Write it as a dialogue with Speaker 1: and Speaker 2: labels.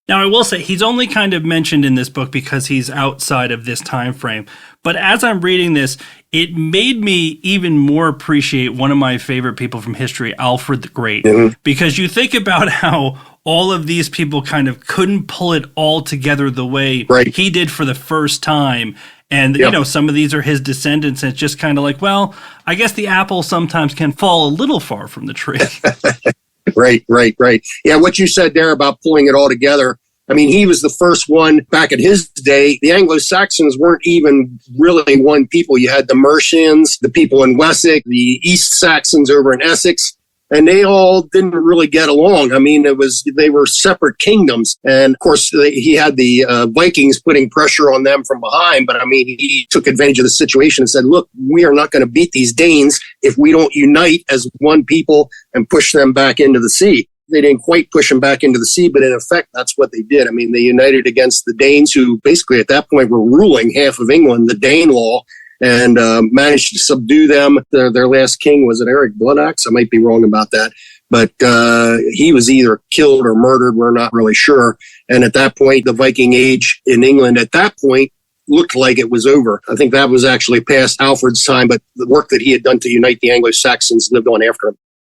Speaker 1: Now, I will say he's only kind of mentioned in this book because he's outside of this time frame. But as I'm reading this, it made me even more appreciate one of my favorite people from history, Alfred the Great, because you think about how all of these people kind of couldn't pull it all together the way he did for the first time. And, you know, some of these are his descendants. And it's just kind of like, well, I guess the apple sometimes can fall a little far from the tree.
Speaker 2: Right. Yeah, what you said there about pulling it all together. I mean, he was the first one back in his day. The Anglo-Saxons weren't even really one people. You had the Mercians, the people in Wessex, the East Saxons over in Essex, and they all didn't really get along. I mean, they were separate kingdoms. And of course, he had the Vikings putting pressure on them from behind. But I mean, he took advantage of the situation and said, look, we are not going to beat these Danes if we don't unite as one people and push them back into the sea. They didn't quite push them back into the sea, but in effect, that's what they did. I mean, they united against the Danes, who basically at that point were ruling half of England, the Danelaw, and managed to subdue them. Their last king, was it Eric Bloodaxe? I might be wrong about that. But he was either killed or murdered. We're not really sure. And at that point, the Viking age in England at that point looked like it was over. I think that was actually past Alfred's time, but the work that he had done to unite the Anglo-Saxons lived on after him.